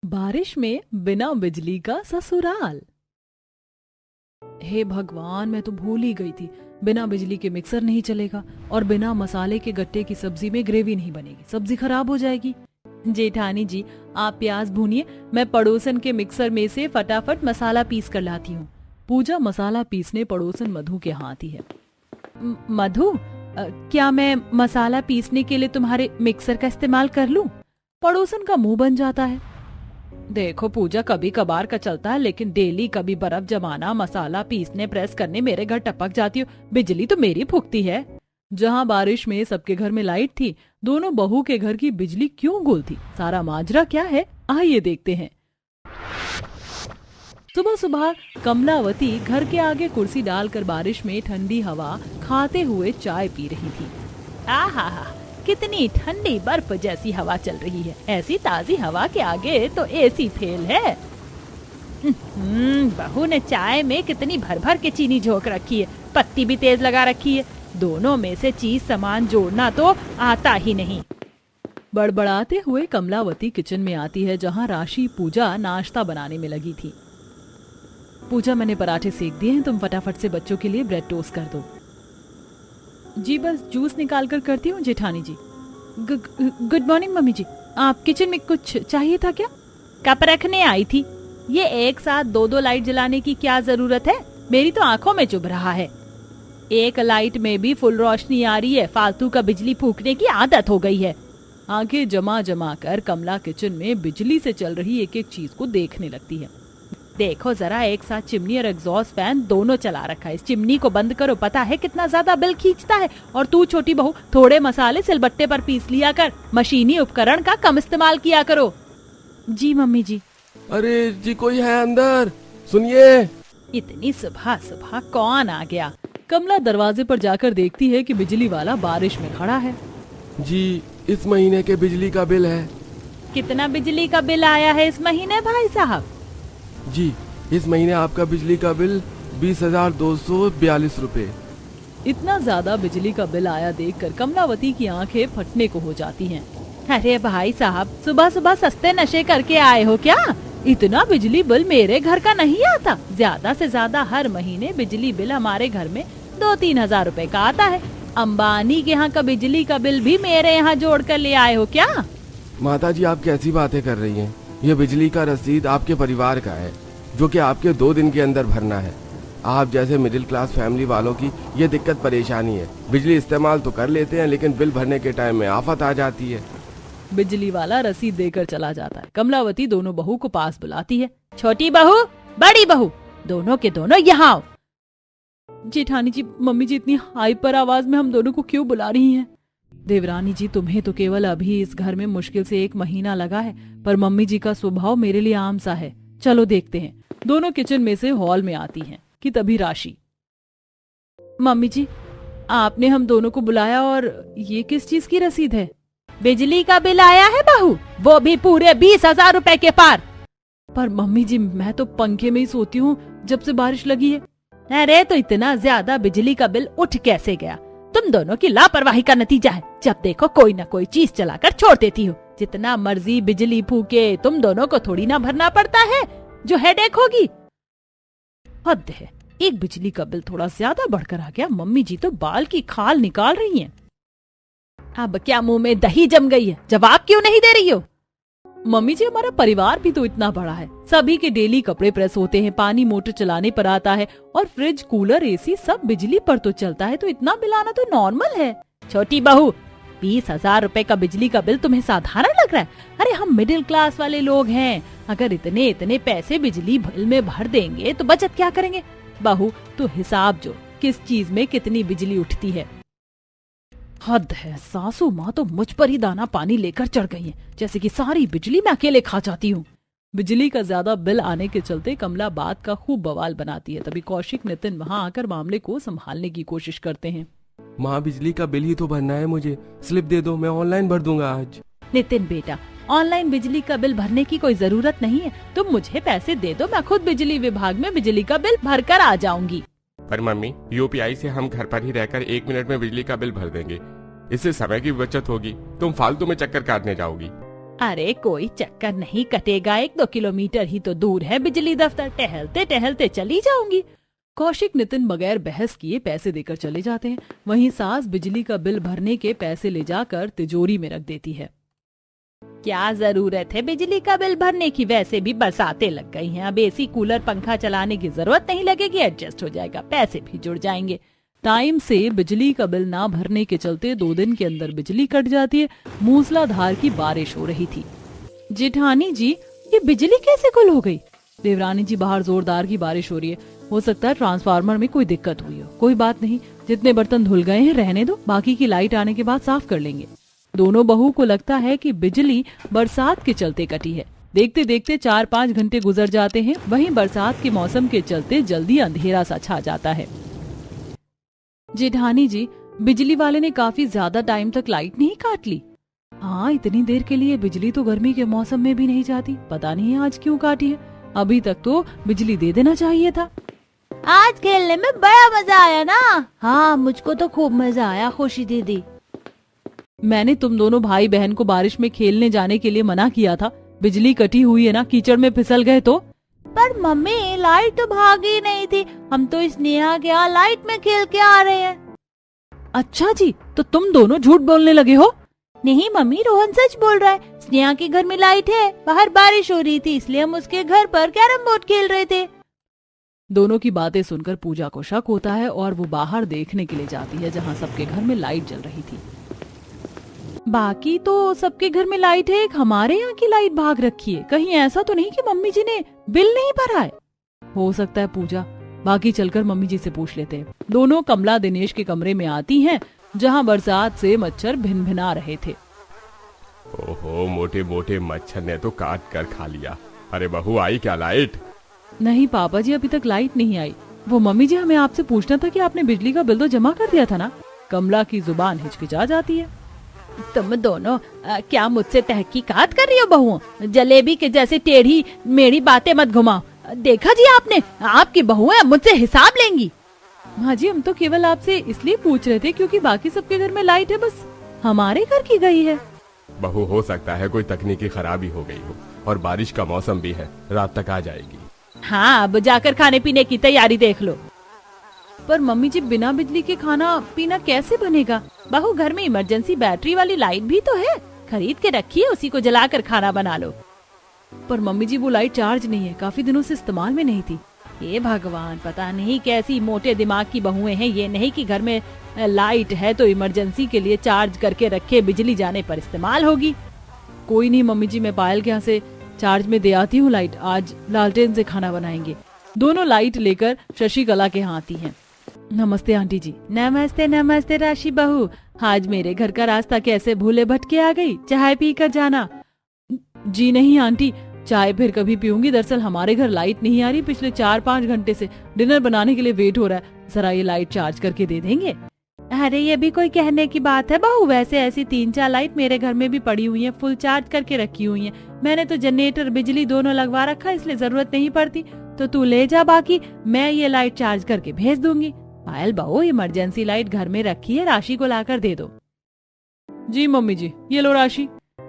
बारिश में बिना बिजली का ससुराल। हे भगवान, मैं तो भूल ही गई थी। बिना बिजली के मिक्सर नहीं चलेगा और बिना मसाले के गट्टे की सब्जी में ग्रेवी नहीं बनेगी, सब्जी खराब हो जाएगी। जेठानी जी, आप प्याज भूनिए, मैं पड़ोसन के मिक्सर में से फटाफट मसाला पीस कर लाती हूँ। पूजा मसाला पीसने पड़ोसन मधु के यहाँ आती है। मधु, क्या मैं मसाला पीसने के लिए तुम्हारे मिक्सर का इस्तेमाल कर लूं? पड़ोसन का मुंह बन जाता है। देखो पूजा, कभी कभार का चलता है, लेकिन डेली कभी बर्फ जमाना, मसाला पीसने, प्रेस करने मेरे घर टपक जाती हो। बिजली तो मेरी फूकती है। जहाँ बारिश में सबके घर में लाइट थी, दोनों बहू के घर की बिजली क्यों गुल थी? सारा माजरा क्या है, आइए देखते हैं। सुबह सुबह कमलावती घर के आगे कुर्सी डालकर बारिश में ठंडी हवा खाते हुए चाय पी रही थी। आहा, कितनी ठंडी बर्फ जैसी हवा चल रही है। ऐसी ताजी हवा के आगे तो एसी फेल है। बहू ने चाय में कितनी भर भर के चीनी झोंक रखी है, पत्ती भी तेज लगा रखी है। दोनों में से चीज सामान जोड़ना तो आता ही नहीं। बड़बड़ाते हुए कमलावती किचन में आती है, जहाँ राशि पूजा नाश्ता बनाने में लगी थी। पूजा, मैंने पराठे सेक दिए हैं, तुम फटाफट से बच्चों के लिए ब्रेड टोस्ट कर दो। जी बस जूस निकाल कर करती हूँ जेठानी जी। गुड मॉर्निंग मम्मी जी, आप किचन में कुछ चाहिए था क्या? कप रखने आई थी। ये एक साथ दो दो लाइट जलाने की क्या जरूरत है? मेरी तो आंखों में चुभ रहा है। एक लाइट में भी फुल रोशनी आ रही है, फालतू का बिजली फूकने की आदत हो गई है। आंखें जमा जमा कर कमला किचन में बिजली से चल रही एक एक चीज को देखने लगती है। देखो जरा, एक साथ चिमनी और एग्जॉस्ट फैन दोनों चला रखा है। इस चिमनी को बंद करो, पता है कितना ज्यादा बिल खींचता है। और तू छोटी बहू, थोड़े मसाले सिलबट्टे पर पीस लिया कर, मशीनी उपकरण का कम इस्तेमाल किया करो। जी मम्मी जी। अरे जी, कोई है अंदर? सुनिए। इतनी सुबह सुबह कौन आ गया? कमला दरवाजे पर जाकर देखती है कि बिजली वाला बारिश में खड़ा है। जी, इस महीने के बिजली का बिल है। कितना बिजली का बिल आया है इस महीने भाई साहब? जी, इस महीने आपका बिजली का बिल 20,242 रुपए। इतना ज्यादा बिजली का बिल आया देखकर कमलावती की आंखें फटने को हो जाती हैं। अरे भाई साहब, सुबह सुबह सस्ते नशे करके आए हो क्या? इतना बिजली बिल मेरे घर का नहीं आता। ज्यादा से ज्यादा हर महीने बिजली बिल हमारे घर में 2-3 हजार रुपए का आता है। अंबानी के यहाँ का बिजली का बिल भी मेरे यहाँ जोड़ कर ले आए हो क्या? माता जी, आप कैसी बातें कर रही हैं? ये बिजली का रसीद आपके परिवार का है, जो कि आपके 2 दिन के अंदर भरना है। आप जैसे मिडिल क्लास फैमिली वालों की ये दिक्कत परेशानी है। बिजली इस्तेमाल तो कर लेते हैं, लेकिन बिल भरने के टाइम में आफत आ जाती है। बिजली वाला रसीद देकर चला जाता है। कमलावती दोनों बहू को पास बुलाती है। छोटी बहू, बड़ी बहू, दोनों के दोनों यहाँ आओ। जेठानी जी, मम्मी जी इतनी हाइपर आवाज में हम दोनों को क्यों बुला रही हैं? देवरानी जी, तुम्हें तो केवल अभी इस घर में मुश्किल से 1 महीना लगा है, पर मम्मी जी का स्वभाव मेरे लिए आम सा है। चलो देखते हैं। दोनों किचन में से हॉल में आती हैं कि तभी राशि। मम्मी जी, आपने हम दोनों को बुलाया, और ये किस चीज की रसीद है? बिजली का बिल आया है बहू, वो भी पूरे 20,000 रुपए के पार। पर मम्मी जी, मैं तो पंखे में ही सोती हूँ जब से बारिश लगी है। अरे तो इतना ज्यादा बिजली का बिल उठ कैसे गया? तुम दोनों की लापरवाही का नतीजा है। जब देखो कोई न कोई चीज चलाकर छोड़ देती हो। जितना मर्जी बिजली फूके, तुम दोनों को थोड़ी ना भरना पड़ता है जो हेडेक होगी। हद है, एक बिजली का बिल थोड़ा ज्यादा बढ़कर आ गया। मम्मी जी तो बाल की खाल निकाल रही हैं। अब क्या मुंह में दही जम गई है? जवाब क्यों नहीं दे रही हो? मम्मी जी, हमारा परिवार भी तो इतना बड़ा है। सभी के डेली कपड़े प्रेस होते हैं, पानी मोटर चलाने पर आता है, और फ्रिज, कूलर, एसी सब बिजली पर तो चलता है, तो इतना बिल आना तो नॉर्मल है। छोटी बहू, 20,000 रुपए का बिजली का बिल तुम्हें साधारण लग रहा है? अरे हम मिडिल क्लास वाले लोग हैं। अगर इतने इतने पैसे बिजली बिल में भर देंगे तो बचत क्या करेंगे? बहू, तो हिसाब जो किस चीज में कितनी बिजली उठती है। हद है, सासू माँ तो मुझ पर ही दाना पानी लेकर चढ़ गई है, जैसे कि सारी बिजली मैं अकेले खा जाती हूँ। बिजली का ज्यादा बिल आने के चलते कमला बात का खूब बवाल बनाती है। तभी कौशिक, नितिन वहाँ आकर मामले को संभालने की कोशिश करते हैं। माँ, बिजली का बिल ही तो भरना है मुझे, स्लिप दे दो, मैं ऑनलाइन भर दूंगा आज। नितिन बेटा, ऑनलाइन बिजली का बिल भरने की कोई जरूरत नहीं है। तुम मुझे पैसे दे दो, मैं खुद बिजली विभाग में बिजली का बिल भर कर आ जाऊंगी। पर मम्मी, यूपीआई से हम घर पर ही रहकर 1 मिनट में बिजली का बिल भर देंगे। इससे समय की बचत होगी। तुम फालतू में चक्कर काटने जाओगी। अरे कोई चक्कर नहीं कटेगा, 1-2 किलोमीटर ही तो दूर है बिजली दफ्तर, टहलते टहलते चली जाऊंगी। कौशिक नितिन बगैर बहस किए पैसे देकर चले जाते हैं। वहीं सास बिजली का बिल भरने के पैसे ले जाकर तिजोरी में रख देती है। क्या जरूरत है बिजली का बिल भरने की, वैसे भी बरसातें लग गई हैं, अब एसी कूलर पंखा चलाने की जरूरत नहीं लगेगी, एडजस्ट हो जाएगा, पैसे भी जुड़ जाएंगे। टाइम से बिजली का बिल ना भरने के चलते 2 दिन के अंदर बिजली कट जाती है। मूसलाधार की बारिश हो रही थी। जेठानी जी, ये बिजली कैसे गुल हो गई? देवरानी जी, बाहर जोरदार की बारिश हो रही है, हो सकता है ट्रांसफार्मर में कोई दिक्कत हुई हो। कोई बात नहीं, जितने बर्तन धुल गए हैं रहने दो, बाकी की लाइट आने के बाद साफ कर लेंगे। दोनों बहू को लगता है कि बिजली बरसात के चलते कटी है। देखते देखते 4-5 घंटे गुजर जाते हैं। वहीं बरसात के मौसम के चलते जल्दी अंधेरा सा छा जाता है। जेठानी जी, बिजली वाले ने काफी ज्यादा टाइम तक लाइट नहीं काट ली। हाँ, इतनी देर के लिए बिजली तो गर्मी के मौसम में भी नहीं जाती, पता नहीं आज क्यों काटी है। अभी तक तो बिजली दे देना चाहिए था। आज खेलने में बड़ा मजा आया ना? हाँ, मुझको तो खूब मजा आया खुशी दीदी। मैंने तुम दोनों भाई बहन को बारिश में खेलने जाने के लिए मना किया था। बिजली कटी हुई है ना, कीचड़ में फिसल गए तो। पर मम्मी, लाइट तो भागी नहीं थी, हम तो स्नेहा के यहाँ लाइट में खेल के आ रहे हैं। अच्छा जी, तो तुम दोनों झूठ बोलने लगे हो? नहीं मम्मी, रोहन सच बोल रहा है। स्नेहा के घर में लाइट है, बाहर बारिश हो रही थी, इसलिए हम उसके घर पर कैरम बोर्ड खेल रहे थे। दोनों की बातें सुनकर पूजा को शक होता है और वो बाहर देखने के लिए जाती है, जहाँ सबके घर में लाइट जल रही थी। बाकी तो सबके घर में लाइट है, एक हमारे यहाँ की लाइट भाग रखी है। कहीं ऐसा तो नहीं कि मम्मी जी ने बिल नहीं भरा है? हो सकता है पूजा, बाकी चलकर मम्मी जी से पूछ लेते हैं। दोनों कमला दिनेश के कमरे में आती हैं, जहाँ बरसात से मच्छर भिनभिना रहे थे। ओहो, मोटे मोटे मच्छर ने तो काट कर खा लिया। अरे बहू, आई क्या लाइट? नहीं पापा जी, अभी तक लाइट नहीं आई। वो मम्मी जी, हमें आपसे पूछना था कि आपने बिजली का बिल तो जमा कर दिया था ना? कमला की जुबान हिचकिचा जाती है। तुम दोनों क्या मुझसे तहकीकात कर रही हो बहुओं? जलेबी के जैसे टेढ़ी मेरी बातें मत घुमाओ। देखा जी आपने, आपकी बहुएं मुझसे हिसाब लेंगी। हाँ जी, हम तो केवल आपसे इसलिए पूछ रहे थे क्योंकि बाकी सबके घर में लाइट है, बस हमारे घर की गई है। बहू, हो सकता है कोई तकनीकी खराबी हो गई हो, और बारिश का मौसम भी है, रात तक आ जाएगी। हाँ, अब जाकर खाने पीने की तैयारी देख लो। पर मम्मी जी, बिना बिजली के खाना पीना कैसे बनेगा? बहू, घर में इमरजेंसी बैटरी वाली लाइट भी तो है, खरीद के रखी है, उसी को जलाकर खाना बना लो। पर मम्मी जी, वो लाइट चार्ज नहीं है, काफी दिनों से इस्तेमाल में नहीं थी। हे भगवान, पता नहीं कैसी मोटे दिमाग की बहुएं हैं। ये नहीं कि घर में लाइट है तो इमरजेंसी के लिए चार्ज करके रखे, बिजली जाने पर इस्तेमाल होगी। कोई नहीं मम्मी जी, मैं पायल के यहाँ से चार्ज में दे आती हूँ लाइट, आज लालटेन से खाना बनाएंगे। दोनों लाइट लेकर शशिकला के यहाँ आती हैं। नमस्ते आंटी जी। नमस्ते नमस्ते राशि बहू, आज मेरे घर का रास्ता कैसे भूले भटके आ गई? चाय पी कर जाना। जी नहीं आंटी, चाय फिर कभी पीऊंगी। दरअसल हमारे घर लाइट नहीं आ रही, पिछले 4-5 घंटे से डिनर बनाने के लिए वेट हो रहा है, जरा ये लाइट चार्ज करके दे देंगे? अरे ये भी कोई कहने की बात है बहू, वैसे ऐसी 3-4 लाइट मेरे घर में भी पड़ी हुई है, फुल चार्ज करके रखी हुई है। मैंने तो जनरेटर बिजली दोनों लगवा रखा, इसलिए जरूरत नहीं पड़ती। तो तू ले जा, बाकी मैं ये लाइट चार्ज करके भेज दूंगी। पायल बहू, इमरजेंसी लाइट घर में रखी है, राशि को लाकर दे दो। जी मम्मी जी, ये लो राशि।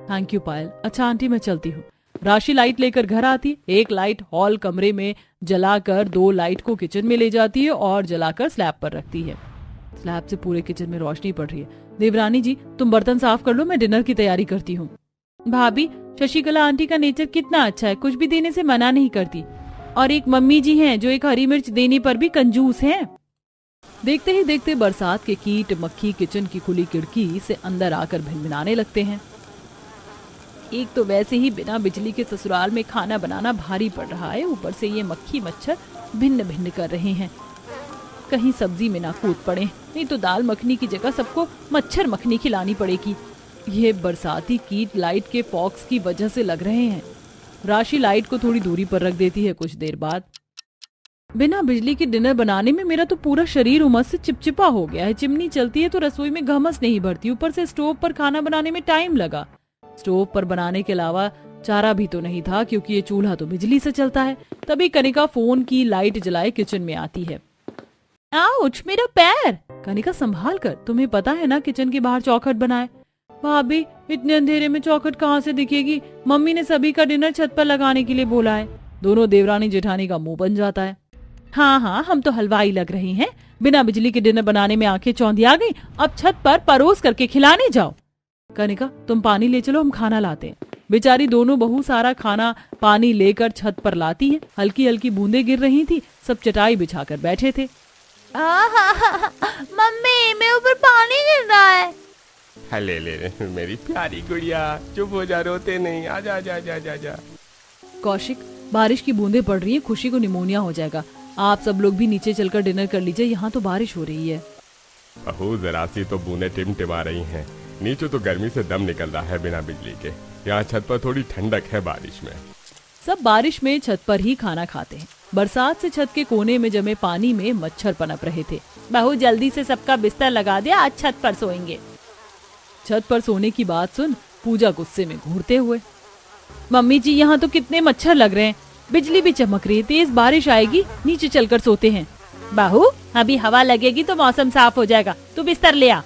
थैंक यू पायल। अच्छा आंटी, मैं चलती हूँ। राशि लाइट लेकर घर आती, एक लाइट हॉल कमरे में जलाकर 2 लाइट को किचन में ले जाती है और जलाकर स्लैब पर रखती है। स्लैब से पूरे किचन में रोशनी पड़ रही है। देवरानी जी, तुम बर्तन साफ कर लो, मैं डिनर की तैयारी करती हूँ। भाभी, शशिकला आंटी का नेचर कितना अच्छा है, कुछ भी देने से मना नहीं करती। और एक मम्मी जी हैं जो एक हरी मिर्च देने पर भी कंजूस हैं। देखते ही देखते बरसात के कीट मक्खी किचन की खुली खिड़की से अंदर आकर भिनभिनाने लगते हैं। एक तो वैसे ही बिना बिजली के ससुराल में खाना बनाना भारी पड़ रहा है, ऊपर से ये मक्खी मच्छर भिन्न भिन्न कर रहे हैं। कहीं सब्जी में ना कूद पड़े, नहीं तो दाल मखनी की जगह सबको मच्छर मखनी खिलानी पड़ेगी। ये बरसाती कीट लाइट के फॉक्स की वजह से लग रहे हैं। राशि लाइट को थोड़ी दूरी पर रख देती है। कुछ देर बाद, बिना बिजली के डिनर बनाने में मेरा तो पूरा शरीर उमस से चिपचिपा हो गया है। चिमनी चलती है तो रसोई में घमस नहीं भरती, ऊपर से स्टोव पर खाना बनाने में टाइम लगा। स्टोव पर बनाने के अलावा चारा भी तो नहीं था, क्योंकि ये चूल्हा तो बिजली से चलता है। तभी कनिका फोन की लाइट जलाए किचन में आती है। आउच, मेरा पैर। कनिका संभाल कर, तुम्हें पता है ना किचन के बाहर चौखट बनाए। भाभी इतने अंधेरे में चौखट कहाँ से दिखेगी? मम्मी ने सभी का डिनर छत पर लगाने के लिए बोला है। दोनों देवरानी जेठानी का मुंह बन जाता है। हाँ हाँ, हम तो हलवाई लग रही हैं। बिना बिजली के डिनर बनाने में आंखें चौंधिया गई। अब छत पर परोस करके खिलाने जाओ। कनिका, तुम पानी ले चलो, हम खाना लाते हैं। बेचारी दोनों बहू सारा खाना पानी लेकर छत पर लाती है। हल्की हल्की बूंदें गिर रही थी। सब चटाई बिछाकर बैठे थे। मम्मी, मेरे ऊपर पानी गिर रहा है। ले मेरी प्यारी गुड़िया, चुप हो जा, रोते नहीं, आजा आजा आजा आजा आजा। कौशिक, बारिश की बूंदें पड़ रही हैं, खुशी को निमोनिया हो जाएगा। आप सब लोग भी नीचे चलकर डिनर कर लीजिए, यहाँ तो बारिश हो रही है। बहू, जरा सी तो बूंदें टिमटिमा रही हैं। नीचे तो गर्मी से दम निकल रहा है बिना बिजली के। यहाँ छत पर थोड़ी ठंडक है बारिश में। सब बारिश में छत पर ही खाना खाते हैं। बरसात से छत के कोने में जमे पानी में मच्छर पनप रहे थे। बहू, जल्दी से सबका बिस्तर लगा दे, आज छत पर सोएंगे। छत पर सोने की बात सुन पूजा गुस्से में घूरते हुए, मम्मी जी यहाँ तो कितने मच्छर लग रहे हैं, बिजली भी चमक रही है, तेज बारिश आएगी, नीचे चलकर सोते हैं। बहू, अभी हवा लगेगी तो मौसम साफ हो जाएगा, तू बिस्तर ले आ।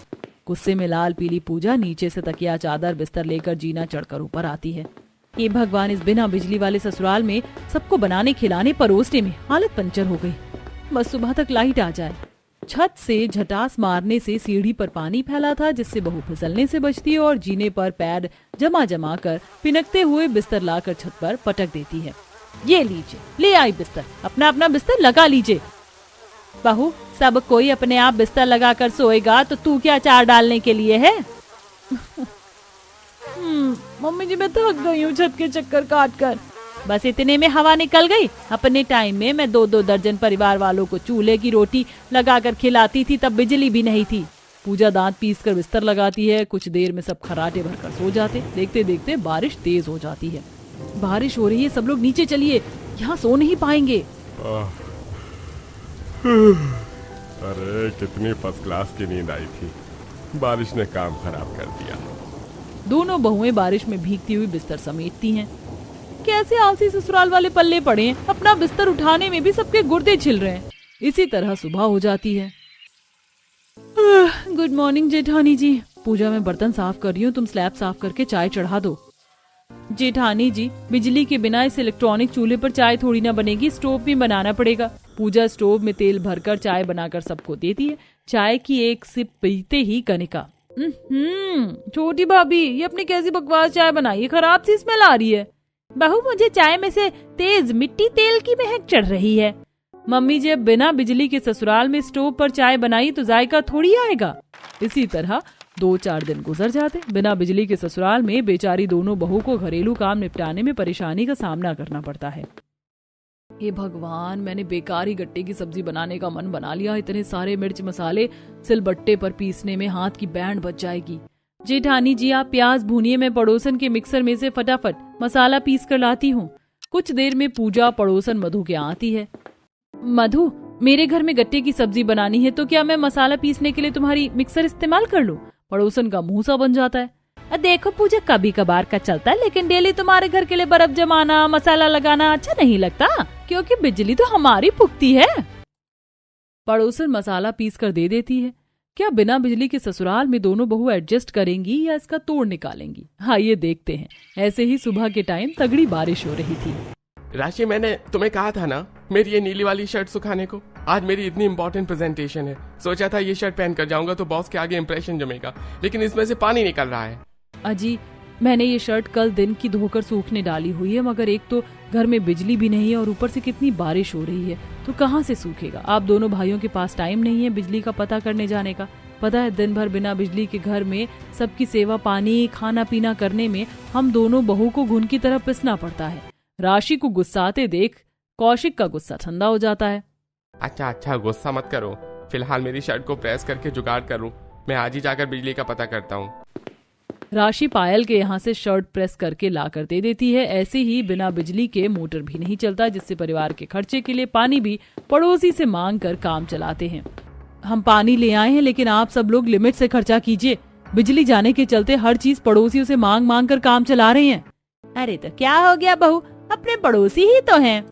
गुस्से में लाल पीली पूजा नीचे से तकिया चादर बिस्तर लेकर जीना चढ़कर ऊपर आती है। ये भगवान, इस बिना बिजली वाले ससुराल में सबको बनाने खिलाने परोसने में हालत पंचर हो गई। बस सुबह तक लाइट आ जाए। छत से झटास मारने से सीढ़ी पर पानी फैला था, जिससे बहू फिसलने से बचती है और जीने पर पैर जमा जमा कर पिनकते हुए बिस्तर लाकर छत पर पटक देती है। ये लीजिए, ले आई बिस्तर, अपना अपना बिस्तर लगा लीजिए। बहू, सब कोई अपने आप बिस्तर लगा कर सोएगा तो तू क्या चार डालने के लिए है? मम्मी जी, मैं थक गई हूँ छत के चक्कर काट कर। बस इतने में हवा निकल गई। अपने टाइम में मैं 2-2 दर्जन परिवार वालों को चूल्हे की रोटी लगाकर खिलाती थी, तब बिजली भी नहीं थी। पूजा दांत पीस कर बिस्तर लगाती है। कुछ देर में सब खराटे भरकर सो जाते। देखते देखते बारिश तेज हो जाती है। बारिश हो रही है, सब लोग नीचे चलिए, यहाँ सो नहीं पाएंगे। अरे कितनी फर्स्ट क्लास की नींद आई थी, बारिश ने काम खराब कर दिया। दोनों बहुएं बारिश में भीगती हुई बिस्तर समेटती हैं। कैसे आलसी ससुराल वाले पल्ले पड़े हैं, अपना बिस्तर उठाने में भी सबके गुर्दे छिल रहे हैं। इसी तरह सुबह हो जाती है। गुड मॉर्निंग जेठानी जी। पूजा में बर्तन साफ कर रही हूँ, तुम स्लैब साफ करके चाय चढ़ा दो। जेठानी जी, बिजली के बिना इस इलेक्ट्रॉनिक चूल्हे पर चाय थोड़ी ना बनेगी, स्टोव में बनाना पड़ेगा। पूजा स्टोव में तेल भरकर चाय बनाकर सबको देती है। चाय की एक सिप पीते ही कनिका, छोटी भाभी, ये अपनी कैसी बकवास चाय बनाई है, खराब सी स्मेल आ रही है। बहू, मुझे चाय में से तेज मिट्टी तेल की महक चढ़ रही है। मम्मी जी, अब बिना बिजली के ससुराल में स्टोव पर चाय बनाई तो जायका थोड़ी आएगा। इसी तरह 2-4 दिन गुजर जाते। बिना बिजली के ससुराल में बेचारी दोनों बहू को घरेलू काम निपटाने में परेशानी का सामना करना पड़ता है। हे भगवान, मैंने बेकार ही गट्टे की सब्जी बनाने का मन बना लिया। इतने सारे मिर्च मसाले सिलबट्टे पर पीसने में हाथ की बैंड बच जाएगी। जेठानी जी, आप प्याज भूनिए, मैं पड़ोसन के मिक्सर में से फटाफट मसाला पीस कर लाती हूँ। कुछ देर में पूजा पड़ोसन मधु के आती है। मधु, मेरे घर में गट्टे की सब्जी बनानी है, तो क्या मैं मसाला पीसने के लिए तुम्हारी मिक्सर इस्तेमाल कर लूं? पड़ोसन का मुंह सा बन जाता है। देखो पूजा, कभी कभार का चलता है, लेकिन डेली तुम्हारे घर के लिए बर्फ जमाना, मसाला लगाना अच्छा नहीं लगता, क्योंकि बिजली तो हमारी पुख्ती है। पड़ोसन मसाला पीस कर दे देती है। क्या बिना बिजली के ससुराल में दोनों बहू एडजस्ट करेंगी या इसका तोड़ निकालेंगी? हाँ, ये देखते हैं। ऐसे ही सुबह के टाइम तगड़ी बारिश हो रही थी। राशि, मैंने तुम्हें कहा था ना मेरी ये नीली वाली शर्ट सुखाने को। आज मेरी इतनी इंपॉर्टेंट प्रेजेंटेशन है, सोचा था ये शर्ट पहन कर जाऊंगा तो बॉस के आगे इंप्रेशन जमेगा, लेकिन इसमें से पानी निकल रहा है। अजी, मैंने ये शर्ट कल दिन की धोकर सूखने डाली हुई है, मगर एक तो घर में बिजली भी नहीं है और ऊपर से कितनी बारिश हो रही है, तो कहाँ से सूखेगा। आप दोनों भाइयों के पास टाइम नहीं है बिजली का पता करने जाने का। पता है, दिन भर बिना बिजली के घर में सबकी सेवा पानी खाना पीना करने में हम दोनों बहू को घुन की तरह पिसना पड़ता है। राशि को गुस्साते देख कौशिक का गुस्सा ठंडा हो जाता है। अच्छा, गुस्सा मत करो, फिलहाल मेरी शर्ट को प्रेस करके जुगाड़ करूं। मैं आज ही जाकर बिजली का पता करता हूँ। राशि पायल के यहाँ से शर्ट प्रेस करके ला कर दे देती है। ऐसे ही बिना बिजली के मोटर भी नहीं चलता, जिससे परिवार के खर्चे के लिए पानी भी पड़ोसी से मांग कर काम चलाते हैं। हम पानी ले आए हैं, लेकिन आप सब लोग लिमिट से खर्चा कीजिए। बिजली जाने के चलते हर चीज पड़ोसियों से मांग मांग कर काम चला रहे हैं। अरे तो क्या हो गया बहू, अपने पड़ोसी ही तो हैं।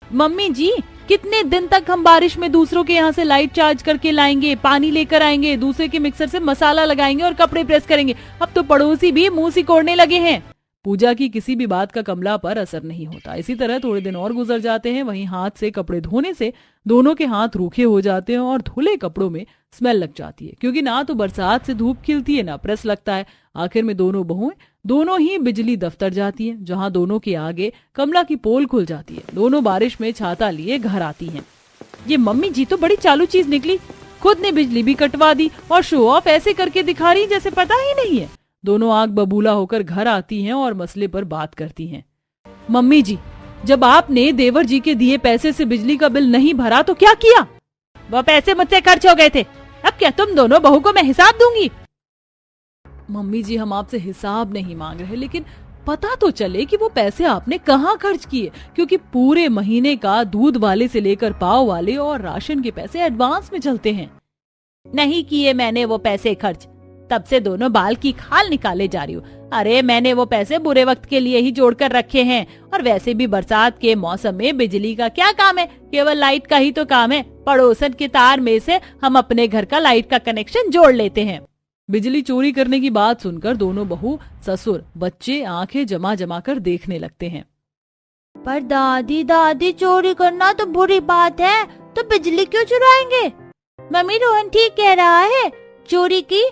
मम्मी जी, कितने दिन तक हम बारिश में दूसरों के यहाँ से लाइट चार्ज करके लाएंगे, पानी लेकर आएंगे, दूसरे के मिक्सर से मसाला लगाएंगे और कपड़े प्रेस करेंगे। अब तो पड़ोसी भी मुंह सिकोड़ने लगे हैं। पूजा की किसी भी बात का कमला पर असर नहीं होता। इसी तरह थोड़े दिन और गुजर जाते हैं। वहीं हाथ से कपड़े धोने से दोनों के हाथ रूखे हो जाते हैं और धुले कपड़ों में स्मेल लग जाती है, क्योंकि ना तो बरसात से धूप खिलती है ना प्रेस लगता है। आखिर में दोनों बहुएं दोनों ही बिजली दफ्तर जाती हैं, जहां दोनों के आगे कमला की पोल खुल जाती है। दोनों बारिश में छाता लिए घर आती हैं। ये मम्मी जी तो बड़ी चालू चीज निकली, खुद ने बिजली भी कटवा दी और शो ऑफ ऐसे करके दिखा रही जैसे पता ही नहीं है। दोनों आग बबूला होकर घर आती हैं और मसले पर बात करती हैं। मम्मी जी, जब आपने देवर जी के दिए पैसे से बिजली का बिल नहीं भरा तो क्या किया? वो पैसे मुझसे खर्च हो गए थे, अब क्या तुम दोनों बहू को मैं हिसाब दूंगी? मम्मी जी, हम आपसे हिसाब नहीं मांग रहे, लेकिन पता तो चले कि वो पैसे आपने कहाँ खर्च किए, क्योंकि पूरे महीने का दूध वाले से लेकर पाव वाले और राशन के पैसे एडवांस में चलते हैं। नहीं किए मैंने वो पैसे खर्च, तब से दोनों बाल की खाल निकाले जा रही हूँ। अरे मैंने वो पैसे बुरे वक्त के लिए ही जोड़ कर रखे हैं, और वैसे भी बरसात के मौसम में बिजली का क्या काम है, केवल लाइट का ही तो काम है। पड़ोसन के तार में से हम अपने घर का लाइट का कनेक्शन जोड़ लेते हैं। बिजली चोरी करने की बात सुनकर दोनों बहू, ससुर, बच्चे आंखें जमा जमा कर देखने लगते हैं। पर दादी दादी चोरी करना तो बुरी बात है, तो बिजली क्यों चुराएंगे? मम्मी रोहन ठीक कह रहा है, चोरी की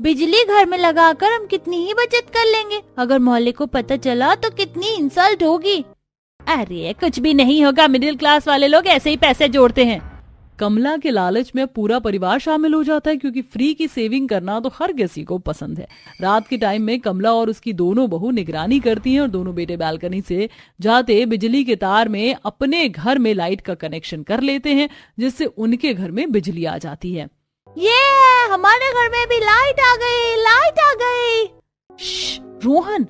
बिजली घर में लगाकर हम कितनी ही बचत कर लेंगे। अगर मोहल्ले को पता चला तो कितनी इंसल्ट होगी। अरे कुछ भी नहीं होगा, मिडिल क्लास वाले लोग ऐसे ही पैसे जोड़ते हैं। कमला के लालच में पूरा परिवार शामिल हो जाता है, क्योंकि फ्री की सेविंग करना तो हर किसी को पसंद है। रात के टाइम में कमला और उसकी दोनों बहू निगरानी करती हैं और दोनों बेटे बालकनी से जाते बिजली के तार में अपने घर में लाइट का कनेक्शन कर लेते हैं, जिससे उनके घर में बिजली आ जाती है। ये हमारे घर में भी लाइट आ गई, लाइट आ गई। रोहन,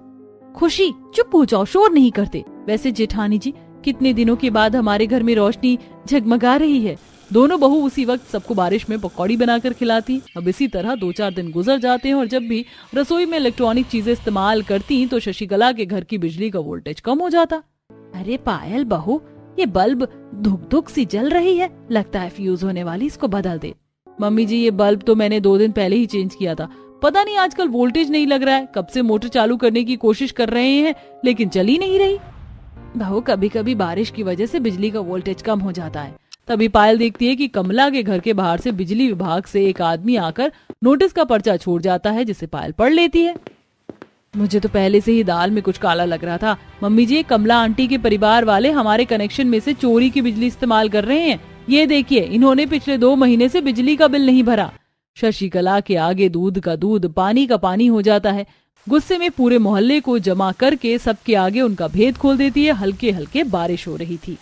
खुशी, चुप हो जाओ, शोर नहीं करते। वैसे जेठानी जी, कितने दिनों के बाद हमारे घर में रोशनी झगमगा रही है। दोनों बहू उसी वक्त सबको बारिश में पकौड़ी बनाकर खिलाती। अब इसी तरह 2-4 दिन गुजर जाते हैं और जब भी रसोई में इलेक्ट्रॉनिक चीजें इस्तेमाल करती तो शशिकला के घर की बिजली का वोल्टेज कम हो जाता। अरे पायल बहू, ये बल्ब धुक धुक सी जल रही है, लगता है फ्यूज होने वाली, इसको बदल दे। मम्मी जी, ये बल्ब तो मैंने 2 दिन पहले ही चेंज किया था, पता नहीं आजकल वोल्टेज नहीं लग रहा है। कब से मोटर चालू करने की कोशिश कर रहे हैं लेकिन चल ही नहीं रही। बहू, कभी कभी बारिश की वजह से बिजली का वोल्टेज कम हो जाता है। तभी पायल देखती है कि कमला के घर के बाहर से बिजली विभाग से एक आदमी आकर नोटिस का पर्चा छोड़ जाता है, जिसे पायल पढ़ लेती है। मुझे तो पहले से ही दाल में कुछ काला लग रहा था। मम्मी जी, कमला आंटी के परिवार वाले हमारे कनेक्शन में से चोरी की बिजली इस्तेमाल कर रहे हैं। ये देखिए, इन्होंने पिछले 2 महीने से बिजली का बिल नहीं भरा। शशिकला के आगे दूध का दूध, पानी का पानी हो जाता है। गुस्से में पूरे मोहल्ले को जमा करके सबके आगे उनका भेद खोल देती है। हल्के हल्के बारिश हो रही थी।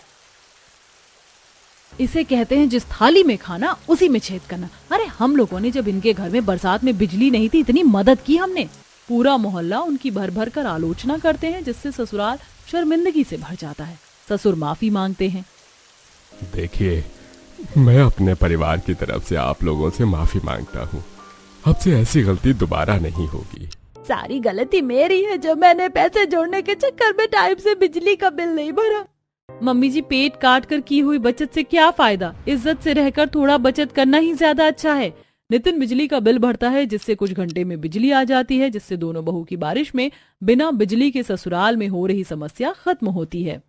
इसे कहते हैं जिस थाली में खाना उसी में छेद करना। अरे हम लोगों ने जब इनके घर में बरसात में बिजली नहीं थी, इतनी मदद की हमने। पूरा मोहल्ला उनकी भर भर कर आलोचना करते हैं, जिससे ससुराल शर्मिंदगी से भर जाता है। ससुर माफी मांगते हैं। देखिए, मैं अपने परिवार की तरफ से आप लोगों से माफी मांगता हूँ। अब से ऐसी गलती दोबारा नहीं होगी। सारी गलती मेरी है, जो मैंने पैसे जोड़ने के चक्कर में टाइम से बिजली का बिल नहीं भरा। मम्मी जी, पेट काट कर की हुई बचत से क्या फायदा? इज्जत से रहकर थोड़ा बचत करना ही ज्यादा अच्छा है। नितिन बिजली का बिल भरता है, जिससे कुछ घंटे में बिजली आ जाती है, जिससे दोनों बहू की बारिश में बिना बिजली के ससुराल में हो रही समस्या खत्म होती है।